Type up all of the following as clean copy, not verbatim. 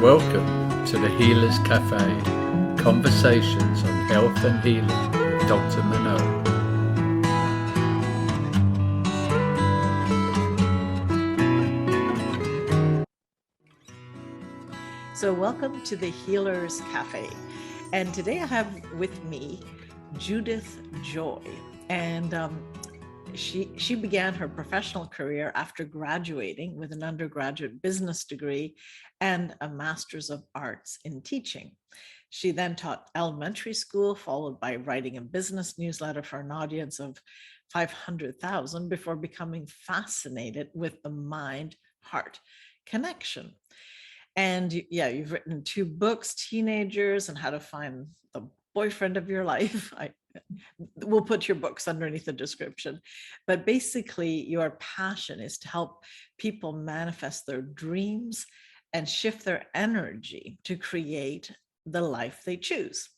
Welcome to the Healers Café, conversations on health and healing with Dr. Manon. So welcome to the Healers Café. And today I have with me Judith Joy. And she began her professional career after graduating with an undergraduate business degree and a master's of arts in teaching. She then taught elementary school, followed by writing a business newsletter for an audience of 500,000 before becoming fascinated with the mind-heart connection. And yeah, you've written 2 books, Teenagers and How to Find the Boyfriend of Your Life. We'll put your books underneath the description. But basically, your passion is to help people manifest their dreams and shift their energy to create the life they choose.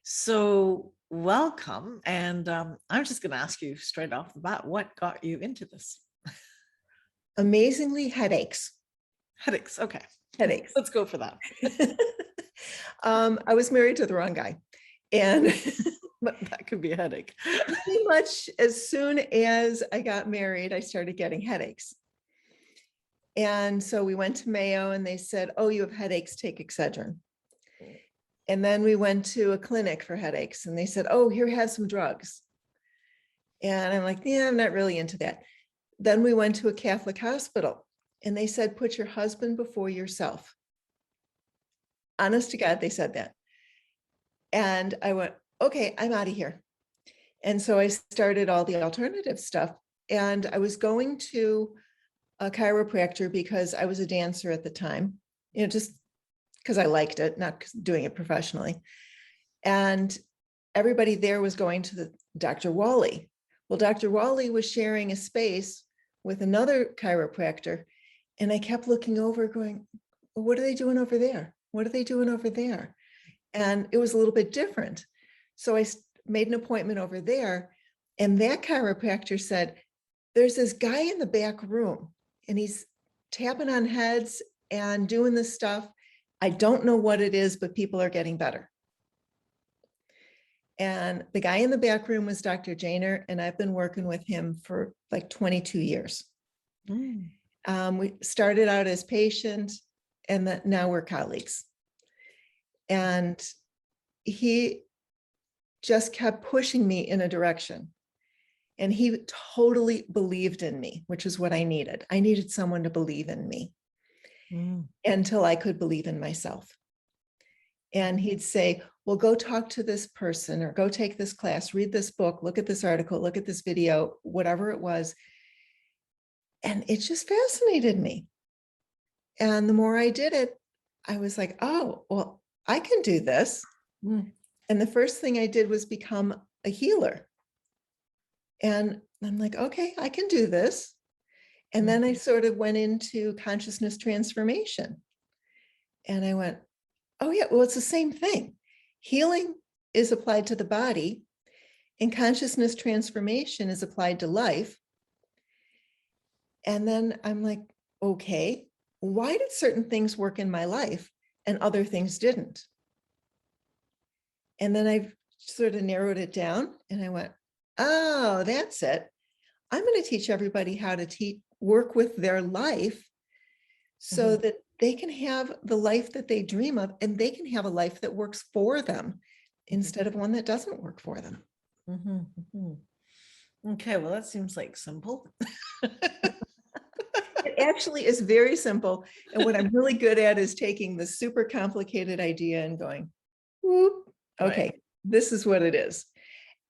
So welcome. And I'm just going to ask you straight off the bat, what got you into this? Amazingly, headaches. Headaches. Okay. Headaches. Let's go for that. I was married to the wrong guy. And that could be a headache. pretty much as soon as I got married, I started getting headaches. And so we went to Mayo and they said, oh, you have headaches, take Excedrin. And then we went to a clinic for headaches and they said, oh, here, have some drugs. And I'm like, yeah, I'm not really into that. Then we went to a Catholic hospital and they said, put your husband before yourself. Honest to God, they said that. And I went, okay, I'm out of here. And so I started all the alternative stuff. And I was going to a chiropractor because I was a dancer at the time, just because I liked it, not doing it professionally. And everybody there was going to the Dr. Wally. Well, Dr. Wally was sharing a space with another chiropractor. And I kept looking over going, well, what are they doing over there? What are they doing over there? And it was a little bit different. So I made an appointment over there. And that chiropractor said, there's this guy in the back room and he's tapping on heads and doing this stuff. I don't know what it is, but people are getting better. And the guy in the back room was Dr. Janer, and I've been working with him for like 22 years. We started out as patients and now we're colleagues. And he just kept pushing me in a direction. And he totally believed in me, which is what I needed. I needed someone to believe in me until I could believe in myself. And he'd say, well, go talk to this person or go take this class, read this book, look at this article, look at this video, whatever it was. And it just fascinated me. And the more I did it, I was like, oh, well, I can do this. And the first thing I did was become a healer. And I'm like, okay, I can do this. And then I sort of went into consciousness transformation. And I went, oh yeah, well, it's the same thing. Healing is applied to the body and consciousness transformation is applied to life. And then I'm like, okay, why did certain things work in my life and other things didn't? And then I sort of narrowed it down and I went, oh, that's it. I'm going to teach everybody how to work with their life so that they can have the life that they dream of and they can have a life that works for them instead of one that doesn't work for them. Okay, well, that seems like simple. It actually is very simple. And what I'm really good at is taking the super complicated idea and going, whoop, okay, right. This is what it is.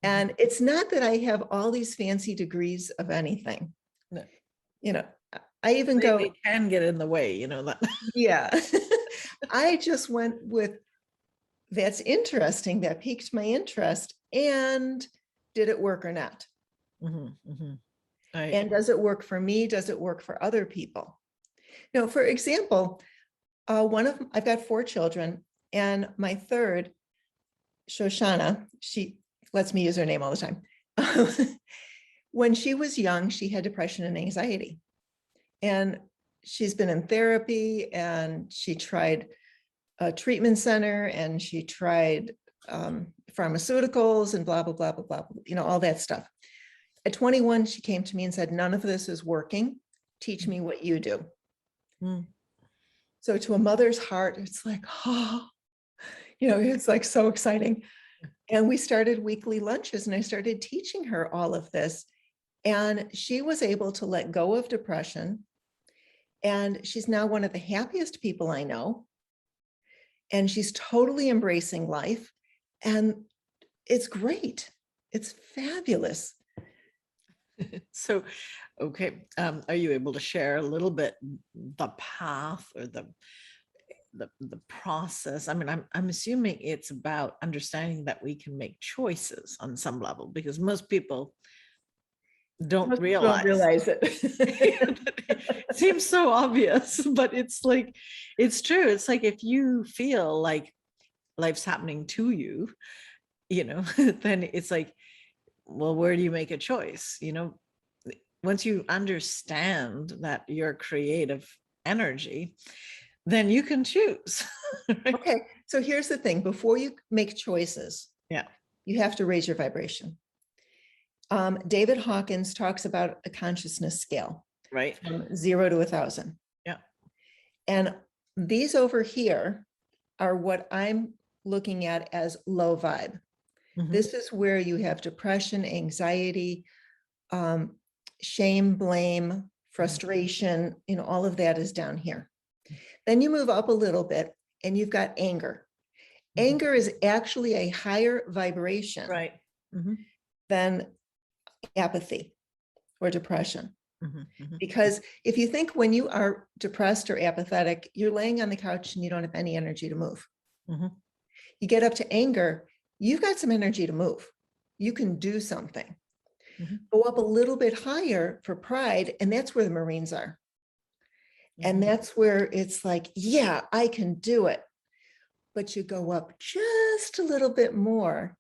And it's not that I have all these fancy degrees of anything. No. I even they can get in the way, that. Yeah. I just went with, that's interesting. That piqued my interest. And did it work or not? And does it work for me? Does it work for other people? Now, for example, I've got 4 children, and my third, Shoshana, she lets me use her name all the time. When she was young, she had depression and anxiety. And she's been in therapy, and she tried a treatment center, and she tried pharmaceuticals and blah, blah, blah, blah, blah, all that stuff. At 21, she came to me and said, none of this is working. Teach me what you do. Mm. So to a mother's heart, it's like, oh, it's like so exciting. And we started weekly lunches, and I started teaching her all of this. And she was able to let go of depression. And she's now one of the happiest people I know. And she's totally embracing life. And it's great. It's fabulous. So, okay, are you able to share a little bit the path or the process? I mean, I'm assuming it's about understanding that we can make choices on some level, because most people don't realize it. It seems so obvious, but it's like, it's true. It's like, if you feel like life's happening to you, then it's like, well, where do you make a choice? Once you understand that you're creative energy, then you can choose. Right? Okay, so here's the thing. Before you make choices, you have to raise your vibration. David Hawkins talks about a consciousness scale, Right. from 0 to 1,000. Yeah. And these over here are what I'm looking at as low vibe. Mhm. This is where you have depression, anxiety, shame, blame, frustration, all of that is down here. Then you move up a little bit and you've got anger. Mhm. Anger is actually a higher vibration Right. Mhm. than apathy or depression. Mhm. Mhm. Because if you think when you are depressed or apathetic, you're laying on the couch and you don't have any energy to move. Mhm. You get up to anger, you've got some energy to move. You can do something. Mhm. Go up a little bit higher for pride, and that's where the Marines are. And Mhm. that's where it's like, yeah, I can do it. But you go up just a little bit more,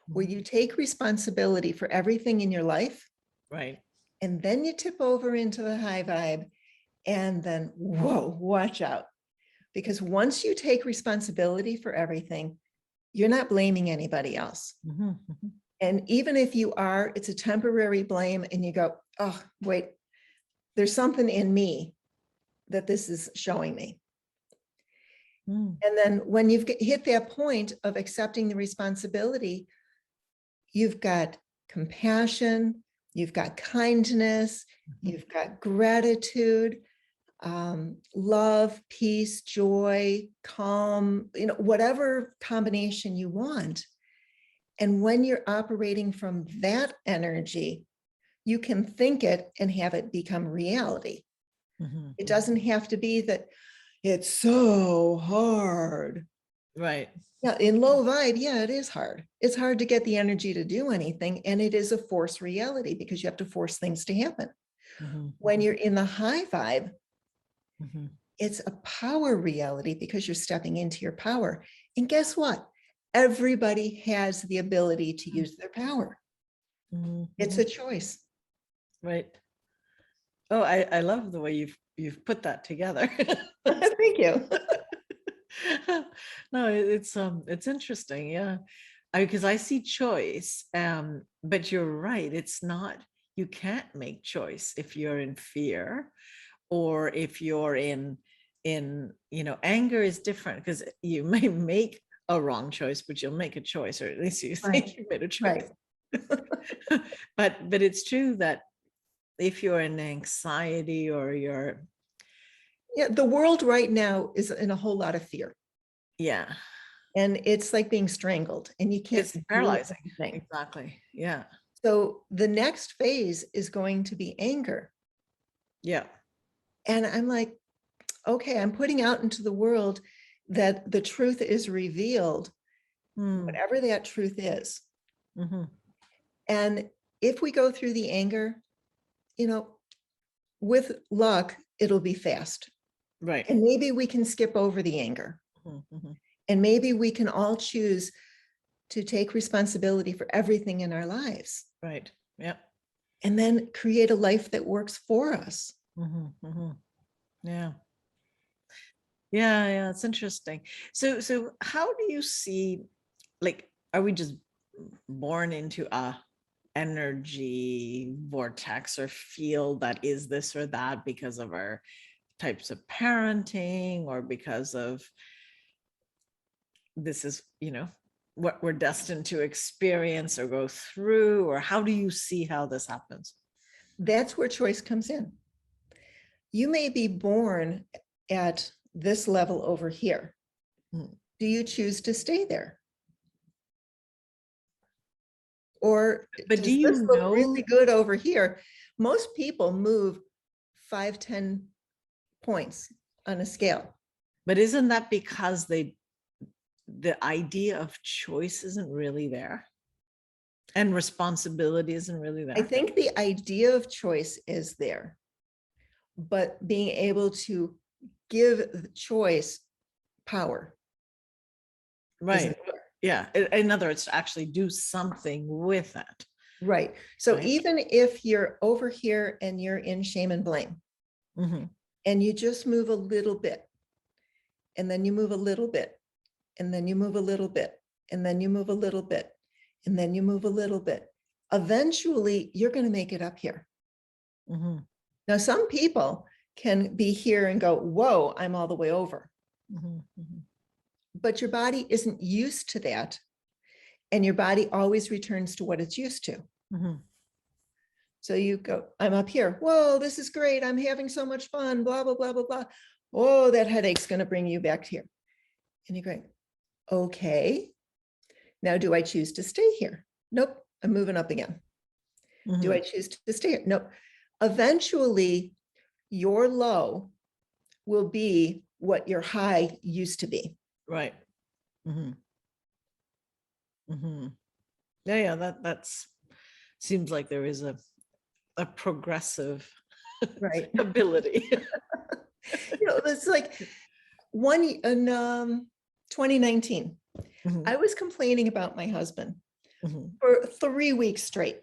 where you take responsibility for everything in your life. Right. And then you tip over into the high vibe, and then, whoa, watch out. Because once you take responsibility for everything, you're not blaming anybody else. Mhm. Mhm. And even if you are, it's a temporary blame, and you go, oh, wait, there's something in me that this is showing me. Mm. And then when you've hit that point of accepting the responsibility, you've got compassion, you've got kindness, you've got gratitude, love, peace, joy, calm, whatever combination you want. And when you're operating from that energy, you can think it and have it become reality. Mhm. It doesn't have to be that it's so hard. Right. Yeah, in low vibe, yeah, it is hard. It's hard to get the energy to do anything. And it is a forced reality, because you have to force things to happen. Mhm. When you're in the high vibe, Mhm. it's a power reality, because you're stepping into your power. And guess what? Everybody has the ability to use their power. Mhm. It's a choice. Right. Oh, I love the way you've put that together. Thank you. No, it's interesting, yeah. Because I see choice, but you're right. It's not, you can't make choice if you're in fear, or if you're in anger is different, because you may make a wrong choice, but you'll make a choice, or at least you think Right. you made a choice. Right. But it's true that if you're in anxiety, or you're, Yeah, the world right now is in a whole lot of fear. yeah, And it's like being strangled, and you can't it's do paralyzing. anything. Exactly. Yeah. So the next phase is going to be anger. Yeah. And I'm like, okay, I'm putting out into the world that the truth is revealed, Mm. whatever that truth is. Mm-hmm. And if we go through the anger, with luck, it'll be fast. Right. And maybe we can skip over the anger. Mm-hmm. And maybe we can all choose to take responsibility for everything in our lives. Right. Yeah. And then create a life that works for us. Mm-hmm. Mm-hmm. Yeah. Yeah, it's interesting. So how do you see, like, are we just born into a energy vortex or field that is this or that because of our types of parenting, or because of this is, what we're destined to experience or go through, or how do you see how this happens? That's where choice comes in. You may be born at this level over here. Mm. Do you choose to stay there? Or But does do you this look know, really good over here? Most people move 5, 10 points on a scale. but isn't that because the idea of choice isn't really there, and responsibility isn't really there? I think the idea of choice is there, but being able to give the choice power. Right. isn't there. Yeah. In other words, to actually do something with it. Right. So Right. even if you're over here and you're in shame and blame, Mhm. and you just move a little bit, and then you move a little bit, and then you move a little bit, and then you move a little bit, and then you move a little bit, eventually you're going to make it up here. Mhm. Now, some people can be here and go, whoa, I'm all the way over. Mhm. Mhm. But your body isn't used to that. And your body always returns to what it's used to. Mhm. So you go, I'm up here. Whoa, this is great. I'm having so much fun, blah, blah, blah, blah, blah. Oh, that headache's going to bring you back here. And you're going, okay. Now, do I choose to stay here? Nope. I'm moving up again. Do I choose to stay here? Nope. Eventually, your low will be what your high used to be. Right. Mhm. Mhm. Yeah, that's seems like there is a progressive Right. ability. It's like one in 2019, Mhm. I was complaining about my husband Mhm. for 3 weeks straight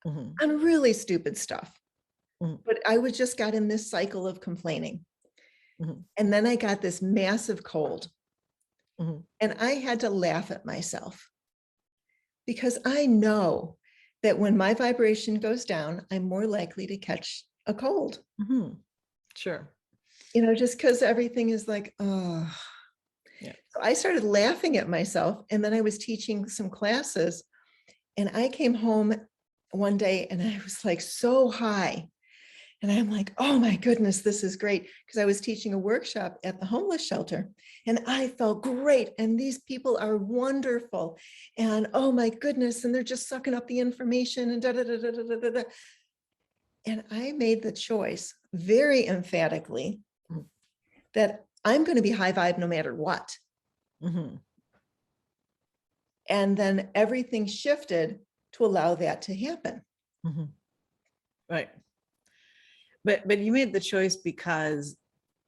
Mhm. on really stupid stuff. Mhm. But I was just got in this cycle of complaining. Mhm. And then I got this massive cold. Mhm. And I had to laugh at myself because I know that when my vibration goes down, I'm more likely to catch a cold. Mhm. Sure. Just because everything is like, oh. Yeah. So I started laughing at myself. And then I was teaching some classes. And I came home one day and I was like so high. And I'm like, oh my goodness, this is great. Because I was teaching a workshop at the homeless shelter and I felt great. And these people are wonderful. And oh my goodness, and they're just sucking up the information and da da da da da da da. And I made the choice very emphatically that I'm going to be high vibe no matter what. Mhm. And then everything shifted to allow that to happen. Mhm. Right. But you made the choice because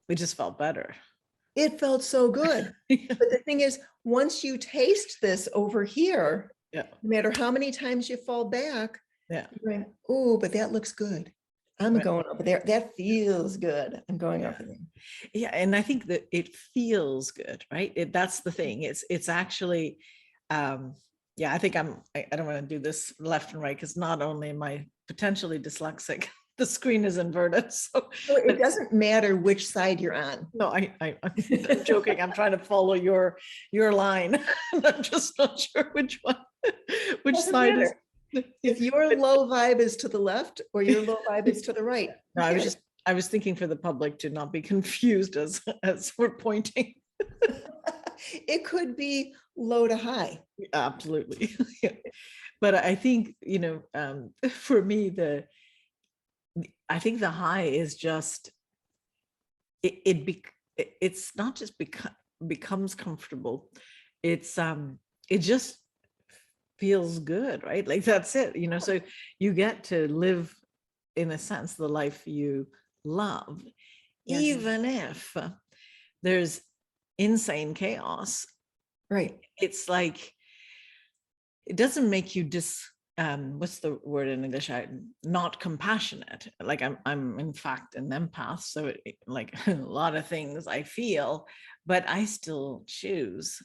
we just felt better. It felt so good. But the thing is, once you taste this over here, Yeah. no matter how many times you fall back, Yeah. you're going, oh, but that looks good. I'm Right. going over there. That feels good. I'm going Yeah. over there. Yeah, and I think that it feels good, right? That's the thing. It's actually, yeah. I think I don't want to do this left and right because not only am I potentially dyslexic, the screen is inverted. So So it doesn't matter which side you're on. no, I'm joking. I'm trying to follow your line. I'm just not sure which one, which Doesn't side is. matter. If your low vibe is to the left or your low vibe is to the right. No, I was thinking for the public to not be confused as we're pointing. It could be low to high. Absolutely. Yeah. But I think, for me, I think the high is just, it's not just becomes comfortable. It just feels good, right? Like that's it, so you get to live, in a sense, the life you love, Yes. even if there's insane chaos. Right. It's like, it doesn't make you what's the word in English? I'm not compassionate. Like I'm in fact an empath. So like a lot of things I feel, but I still choose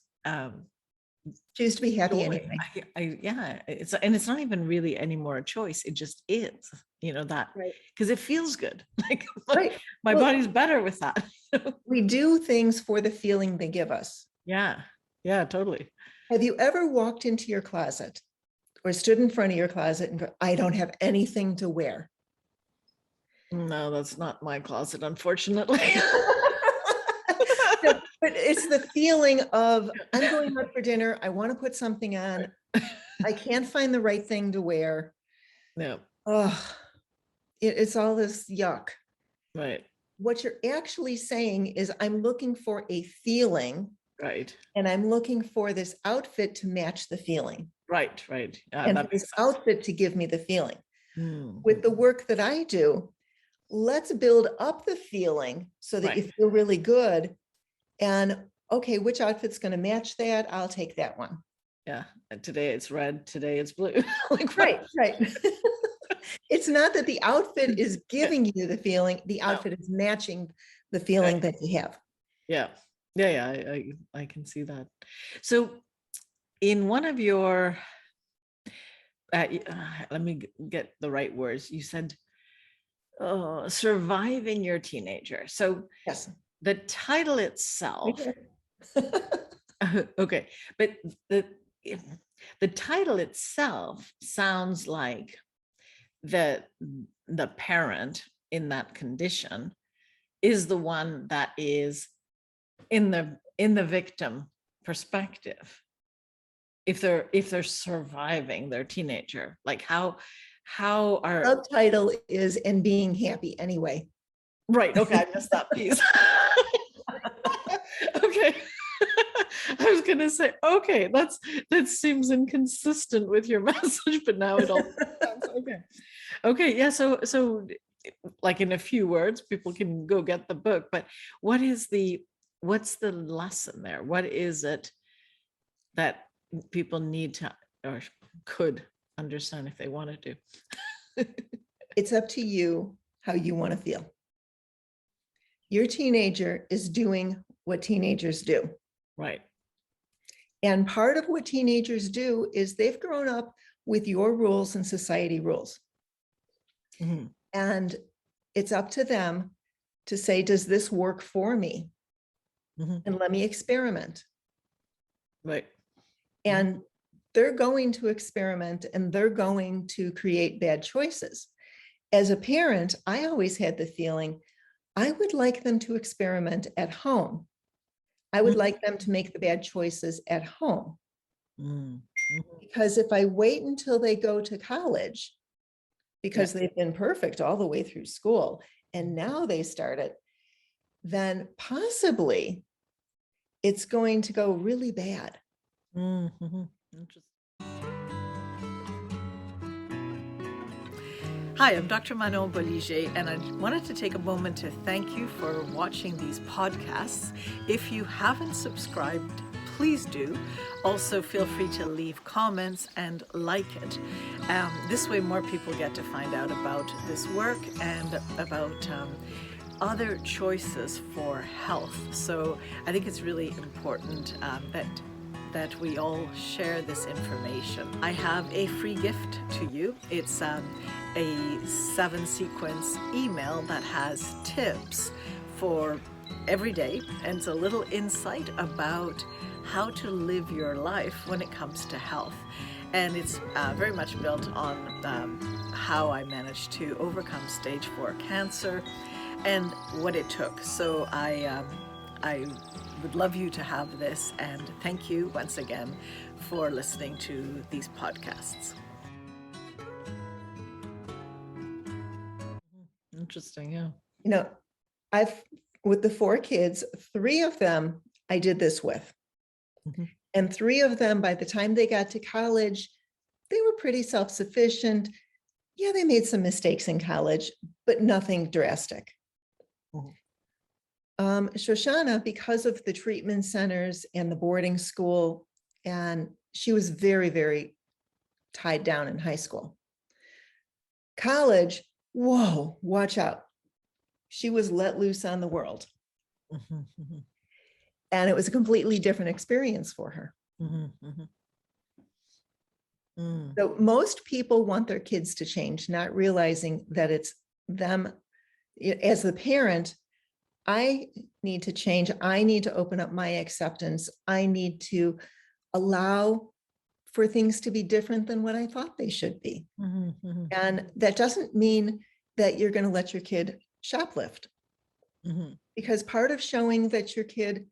Choose to be happy joy. anyway. Yeah, it's not even really anymore a choice. It just is, that, Right. because it feels good. Like Right. my Well, body's better with that. we do things for the feeling they give us. Yeah, totally. Have you ever walked into your closet or stood in front of your closet and go, I don't have anything to wear? No, that's not my closet, unfortunately. No, but it's the feeling of, I'm going out for dinner. I want to put something on. I can't find the right thing to wear. No, Oh, it's all this yuck. right, What you're actually saying is, I'm looking for a feeling, right, and I'm looking for this outfit to match the feeling, right. and That for makes this sense. outfit to give me the feeling. Mhm. With the work that I do, let's build up the feeling so that you Right. feel really good. And okay, which outfit's going to match that? I'll take that one. Yeah, and today it's red, today it's blue. Like, Right. It's not that the outfit is giving you the feeling, the No. outfit is matching the feeling that you have. Yeah, I can see that. So in one of your, let me get the right words. You said, surviving your teenager. So Yes. the title itself, Okay. okay, but the title itself sounds like the parent in that condition is the one that is in the victim perspective. If they're surviving their teenager, like how are Subtitle is "and being happy anyway." right? Okay, I missed that piece. Okay. I was gonna say, okay, that seems inconsistent with your message, but now it all makes sense. Okay, yeah. So like in a few words, people can go get the book, but what's the lesson there? What is it that people need to or could understand if they wanted to? It's up to you how you want to feel. Your teenager is doing what teenagers do. Right. And part of what teenagers do is they've grown up with your rules and society rules. Mhm. And it's up to them to say, does this work for me? Mhm. And let me experiment. Right. And they're going to experiment, and they're going to create bad choices. As a parent, I always had the feeling I would like them to experiment at home. I would like them to make the bad choices at home. Mhm. Because if I wait until they go to college, because Yeah. they've been perfect all the way through school, and now they start it, then possibly it's going to go really bad. Mhm. Interesting. Hi, I'm Dr. Manon Bolliger, and I wanted to take a moment to thank you for watching these podcasts. If you haven't subscribed, please do. Also, feel free to leave comments and like it. This way, more people get to find out about this work and about other choices for health. So I think it's really important that we all share this information. I have a free gift to you. It's a 7-sequence email that has tips for every day, and it's a little insight about how to live your life when it comes to health. And it's very much built on how I managed to overcome stage 4 cancer and what it took. So I would love you to have this, and thank you once again for listening to these podcasts. Interesting, yeah. You know, with the 4 kids, 3 of them I did this with. Mhm. And 3 of them, by the time they got to college, they were pretty self-sufficient. Yeah, they made some mistakes in college, but nothing drastic. Mhm. Shoshana, because of the treatment centers and the boarding school, and she was very, very tied down in high school. College, whoa, watch out. She was let loose on the world. And it was a completely different experience for her. So most people want their kids to change, not realizing that it's them. As the parent, I need to change. I need to open up my acceptance. I need to allow for things to be different than what I thought they should be. And that doesn't mean that you're going to let your kid shoplift, because part of showing that your kid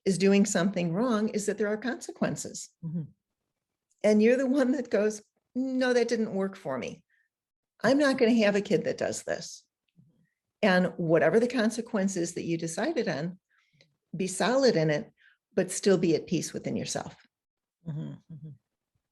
is doing something wrong is that there are consequences. And you're the one that goes, no, that didn't work for me. I'm not going to have a kid that does this. And whatever the consequences that you decided on, be solid in it, but still be at peace within yourself.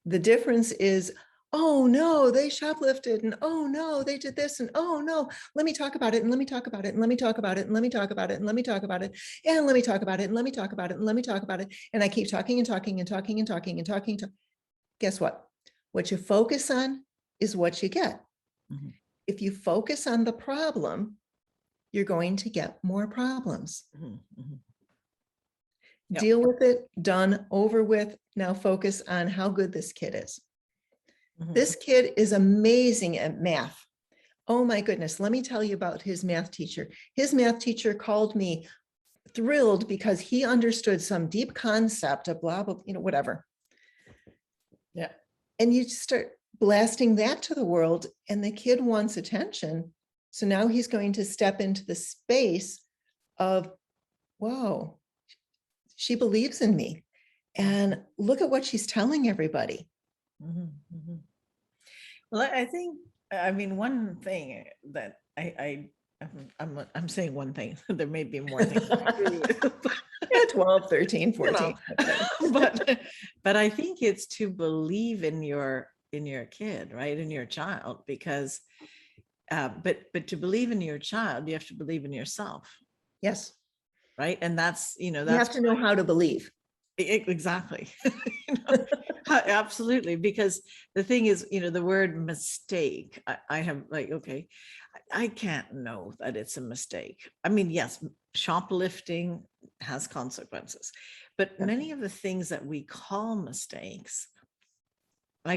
The difference is, oh no, they shoplifted, and oh no, they did this, and oh no, let me talk about it, and let me talk about it, and let me talk about it, and let me talk about it, and let me talk about it, and let me talk about it, and let me talk about it, and let me talk about it. And I keep talking and talking and talking and talking and talking. Guess what? What you focus on is what you get. If you focus on the problem, you're going to get more problems. Yep. Deal with it, done, over with. Now focus on how good this kid is. This kid is amazing at math. Oh my goodness, let me tell you about his math teacher. His math teacher called me thrilled because he understood some deep concept of blah, blah, whatever. Yeah. And you start blasting that to the world, and the kid wants attention. So now he's going to step into the space of, whoa, she believes in me. And look at what she's telling everybody. Well, I think, I mean, one thing that I'm saying one thing, there may be more things. Yeah, 12, 13, 14. But I think it's to believe in your kid, right? In your child, because, but to believe in your child, you have to believe in yourself. Yes. Right. And that's, You have to know how to believe. Exactly. Absolutely. Because the thing is, the word mistake, I have like, okay, I can't know that it's a mistake. I mean, yes, shoplifting has consequences, but many of the things that we call mistakes, I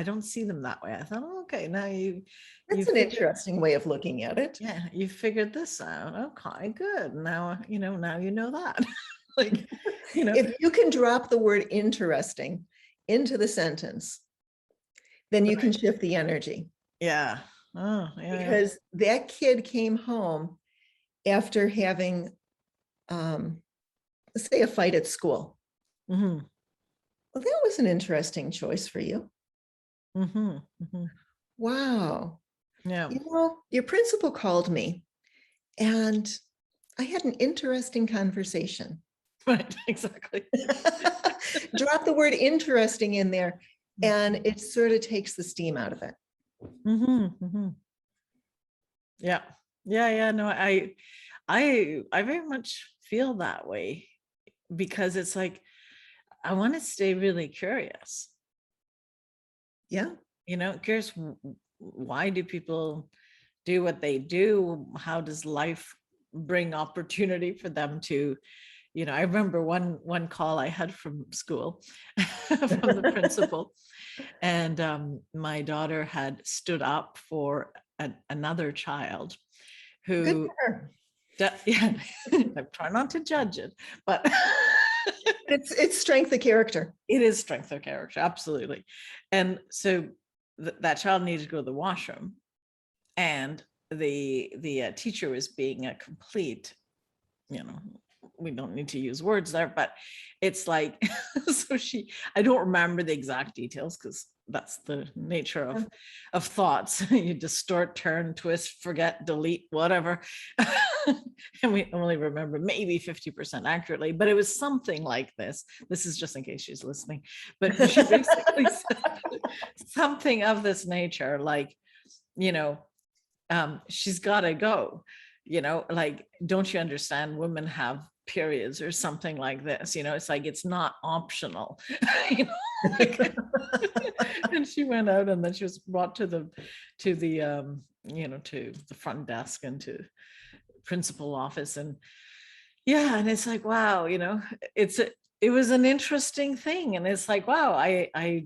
don't see them that way. I thought, oh, okay, now That's an interesting way of looking at it. Yeah, you figured this out. Okay, good. Now, now you know that. Like, if you can drop the word interesting into the sentence, then you can shift the energy. Yeah. Oh, yeah. Because that kid came home after having, let's say, a fight at school. Well, that was an interesting choice for you. Wow. Yeah. Your principal called me and I had an interesting conversation. Right, exactly. Drop the word interesting in there and it sort of takes the steam out of it. Yeah. Yeah. No, I very much feel that way, because it's like, I want to stay really curious. Yeah. Curious, why do people do what they do? How does life bring opportunity for them to, I remember one call I had from school from the principal, and my daughter had stood up for another child who, yeah, I try not to judge it, but it's strength of character. It is strength of character, absolutely. And so that child needed to go to the washroom, and the teacher was being a complete, we don't need to use words there, but it's like, so I don't remember the exact details because that's the nature of thoughts. You distort, turn, twist, forget, delete, whatever. And we only remember maybe 50% accurately, but it was something like this. This is just in case she's listening, but she basically said something of this nature, like, she's got to go, like, don't you understand? Women have periods or something like this. It's like, it's not optional. you know, like, and she went out, and then she was brought to the to the front desk and to principal office. And yeah, and it's like, wow, it was an interesting thing. And it's like, wow, I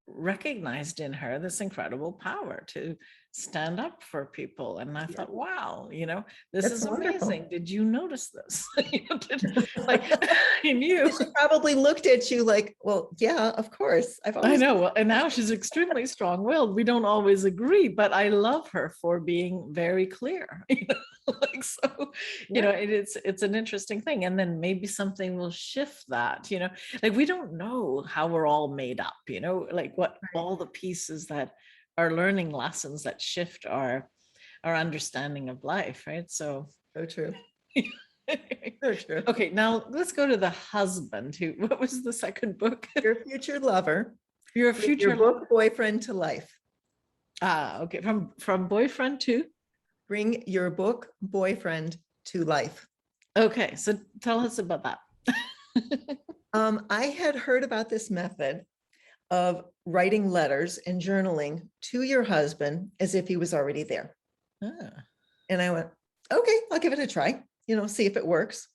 recognized in her this incredible power to stand up for people. And I thought, wow, this That's is wonderful. amazing. Did you notice this? Like, I knew. She probably looked at you like, well, yeah, of course. I know. Well, and now she's extremely strong-willed. We don't always agree, but I love her for being very clear. Like, so, it's an interesting thing. And then maybe something will shift that, like, we don't know how we're all made up, like what all the pieces that are learning lessons that shift our understanding of life, right? So true. So true. Okay, now let's go to the husband. What was the second book? Your future lover. Your future your book boyfriend to life. Okay, from boyfriend to Bring your book boyfriend to life. Okay, so tell us about that. I had heard about this method of writing letters and journaling to your husband as if he was already there. And I went, okay, I'll give it a try, see if it works.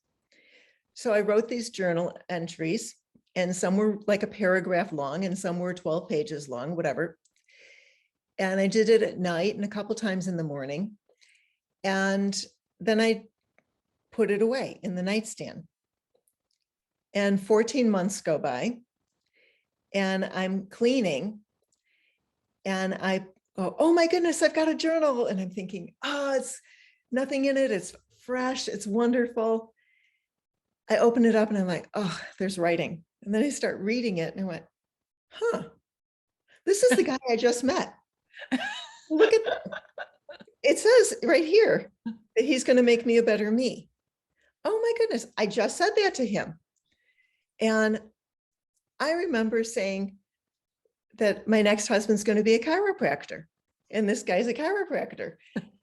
So I wrote these journal entries, and some were like a paragraph long and some were 12 pages long, whatever. And I did it at night and a couple times in the morning. And then I put it away in the nightstand. And 14 months go by, and I'm cleaning, and I go, oh my goodness, I've got a journal. And I'm thinking, oh, it's nothing in it. It's fresh. It's wonderful. I open it up and I'm like, oh, there's writing. And then I start reading it and I went, huh, this is the guy I just met. Look at that. It says right here that he's going to make me a better me. Oh my goodness. I just said that to him. And I remember saying that my next husband's going to be a chiropractor, and this guy's a chiropractor.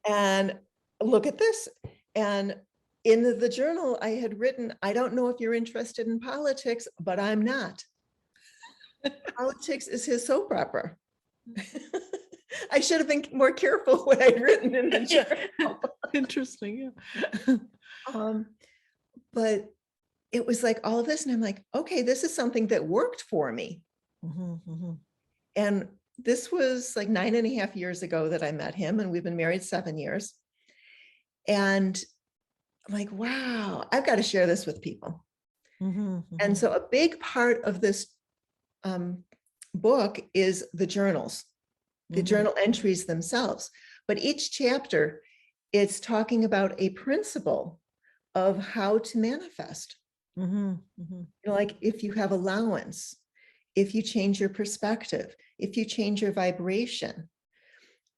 And look at this. And in the journal I had written, I don't know if you're interested in politics, but I'm not. Politics is his soap opera. I should have been more careful what I'd written in the journal. Interesting. Yeah. But it was like all of this, and I'm like, okay, this is something that worked for me. And this was like 9.5 years ago that I met him, and we've been married 7 years. And I'm like, wow, I've got to share this with people. And so a big part of this book is the journals, the journal entries themselves. But each chapter, it's talking about a principle of how to manifest. Like if you have allowance, if you change your perspective, if you change your vibration,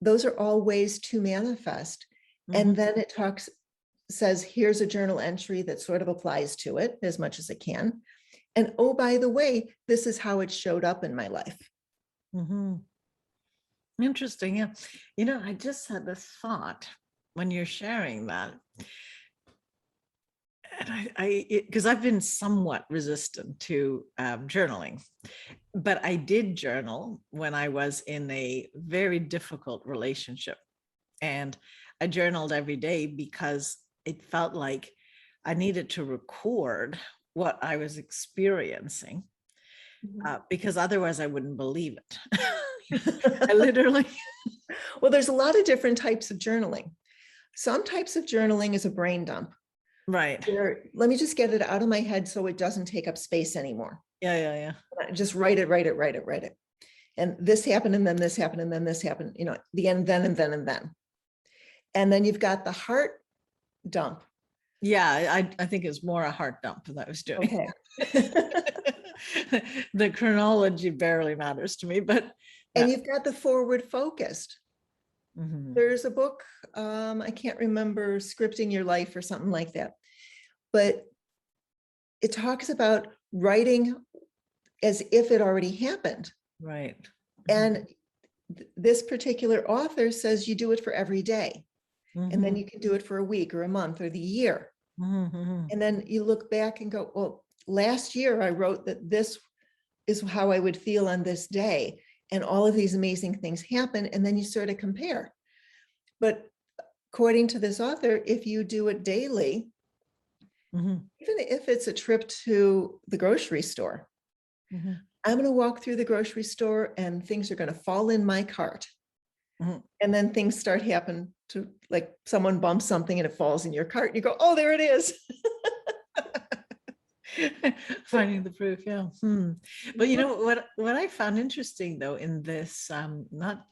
those are all ways to manifest. And then it says, here's a journal entry that sort of applies to it as much as it can. And oh, by the way, this is how it showed up in my life. Interesting. Yeah. I just had this thought when you're sharing that. And because I've been somewhat resistant to journaling, but I did journal when I was in a very difficult relationship. And I journaled every day because it felt like I needed to record what I was experiencing, because otherwise I wouldn't believe it. I literally. Well, there's a lot of different types of journaling. Some types of journaling is a brain dump. Right. Let me just get it out of my head so it doesn't take up space anymore. Yeah. Just write it. And this happened, and then this happened, and then this happened, the end, then, and then, and then. And then you've got the heart dump. Yeah, I think it's more a heart dump that I was doing. Okay. The chronology barely matters to me, but. And you've got the forward focused. There's a book, I can't remember, Scripting Your Life or something like that, but it talks about writing as if it already happened. Right. And this particular author says you do it for every day, and then you can do it for a week or a month or the year. Mhm. And then you look back and go, well, last year I wrote that this is how I would feel on this day. And all of these amazing things happen. And then you sort of compare. But according to this author, if you do it daily, Mhm. even if it's a trip to the grocery store, Mhm. I'm going to walk through the grocery store and things are going to fall in my cart. Mhm. And then things start happening to, like, someone bumps something and it falls in your cart. And you go, oh, there it is. Finding the proof, yeah. But you know what I found interesting though in this, not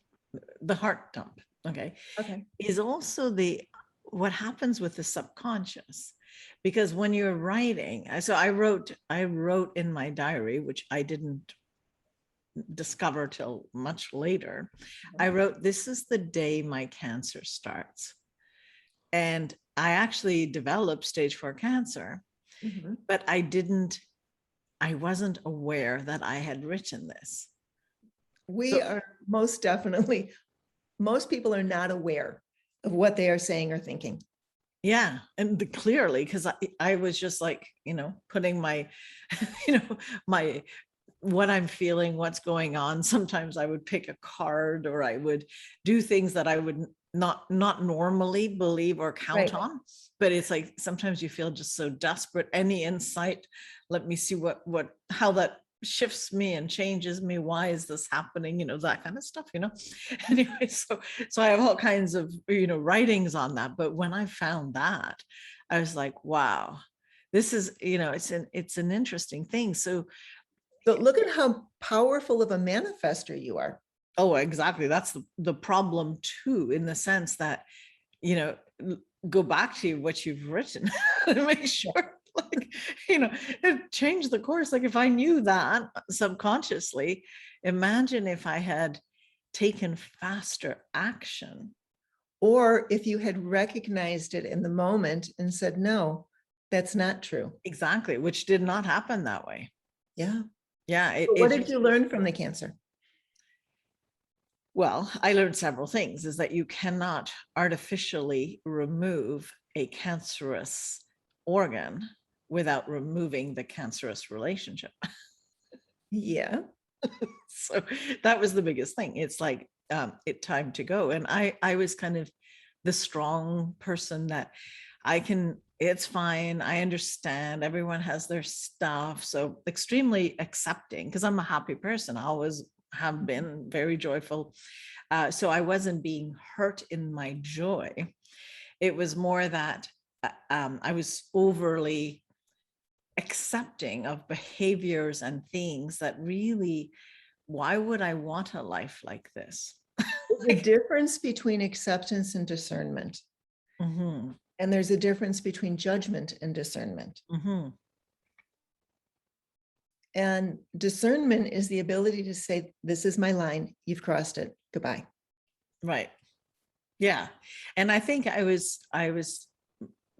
the heart dump, okay, Okay. is also the what happens with the subconscious. Because when you're writing, so I wrote in my diary, which I didn't discover till much later. I wrote, "This is the day my cancer starts." And I actually developed stage 4 cancer, Mhm. but I wasn't aware that I had written this. We So are most definitely, most people are not aware of what they are saying or thinking. yeah, and clearly, because I was just like, putting my, my what I'm feeling, what's going on. Sometimes I would pick a card, or I would do things that I would not normally believe or count Right. on. But it's like sometimes you feel just so desperate. Any insight? Let me see how that shifts me and changes me. Why is this happening? That kind of stuff. Anyway, so I have all kinds of writings on that. But when I found that, I was like, wow, this is it's an interesting thing. So But look at how powerful of a manifester you are. oh, exactly. That's the problem too, in the sense that, you know, go back to what you've written and make sure, like, change the course. Like if I knew that subconsciously, imagine if I had taken faster action. Or if you had recognized it in the moment and said, no, that's not true. Exactly, which did not happen that way. Yeah. Yeah. But what did you learn from the cancer? Well, I learned several things, is that you cannot artificially remove a cancerous organ without removing the cancerous relationship. Yeah. So that was the biggest thing. It's like, it time to go. And I was kind of the strong person that it's fine. I understand everyone has their stuff. So extremely accepting, because I'm a happy person. I always have been very joyful. So I wasn't being hurt in my joy. It was more that I was overly accepting of behaviors and things that really, why would I want a life like this? There's a difference between acceptance and discernment. Mm-hmm. And there's a difference between judgment and discernment. Mm-hmm. And discernment is the ability to say, this is my line, you've crossed it, goodbye. Right. Yeah. And I think I was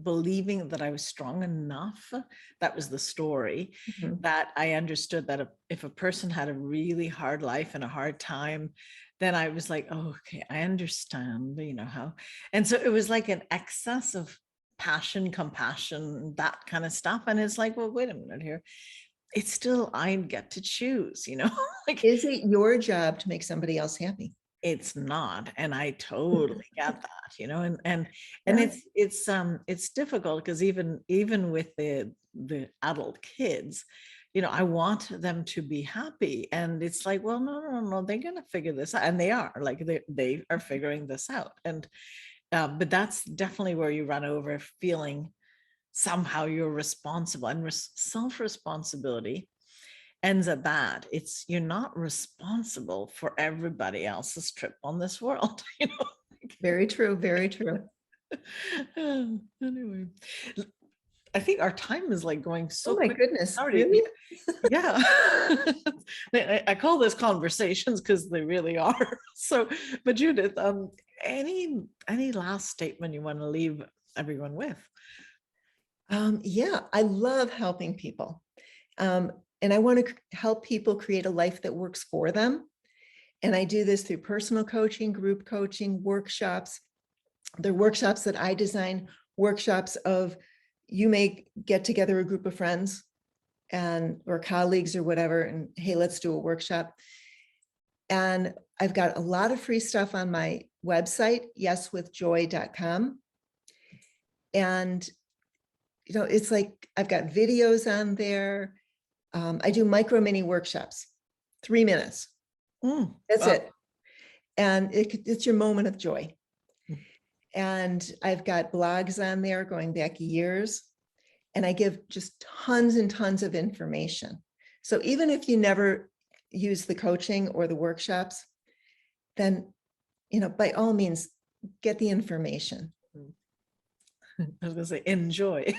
believing that I was strong enough. That was the story, Mhm. that I understood that if a person had a really hard life and a hard time, then I was like, oh, okay, I understand, how. And so it was like an excess of passion, compassion, that kind of stuff. And it's like, well, wait a minute here. It's still, I get to choose, like, Is it your job to make somebody else happy? it's not. And I totally get that, and Yeah. it's difficult, because even with the adult kids, I want them to be happy. And it's like, well, no, they're gonna figure this out. And they are, like, they are figuring this out. And but that's definitely where you run over feeling somehow you're responsible. And self-responsibility ends at that. You're not responsible for everybody else's trip on this world. Very true. Very true. Anyway, I think our time is like going so Oh my quick. goodness. Already, Really? yeah. I call this conversations because they really are. So, but Judith, any last statement you want to leave everyone with? Yeah, I love helping people. And I want to help people create a life that works for them. And I do this through personal coaching, group coaching, workshops. They're workshops that I design, workshops of you may get together a group of friends or colleagues or whatever, and hey, let's do a workshop. And I've got a lot of free stuff on my website, yeswithjoy.com. And, it's like I've got videos on there. I do micro mini workshops, 3 minutes. That's it. And it's your moment of joy. And I've got blogs on there going back years. And I give just tons and tons of information. So even if you never use the coaching or the workshops, then, by all means, get the information. I was going to say, enjoy.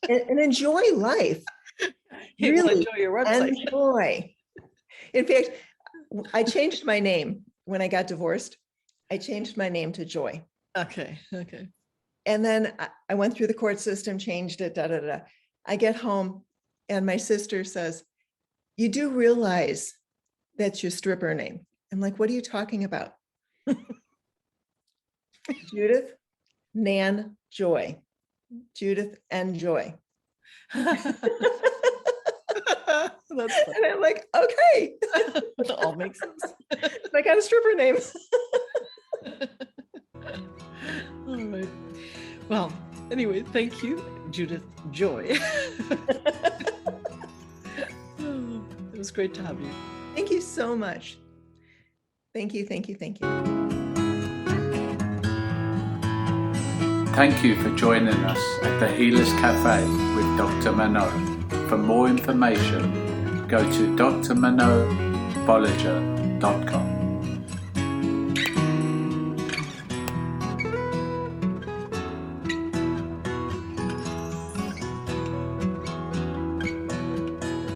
and enjoy life. Really enjoy your website. Enjoy. In fact, I changed my name when I got divorced. I changed my name to Joy. Okay. And then I went through the court system, changed it, I get home and my sister says, you do realize that's your stripper name. I'm like, what are you talking about? Judith Nan Joy. Judith and Joy. That's And I'm like, okay. that all makes sense. I got a stripper name. All right. Well, anyway, thank you, Judith Joy. It was great to have you. Thank you so much. Thank you. Thank you for joining us at the Healers Café with Dr. Manon. For more information, go to drmanonbolliger.com.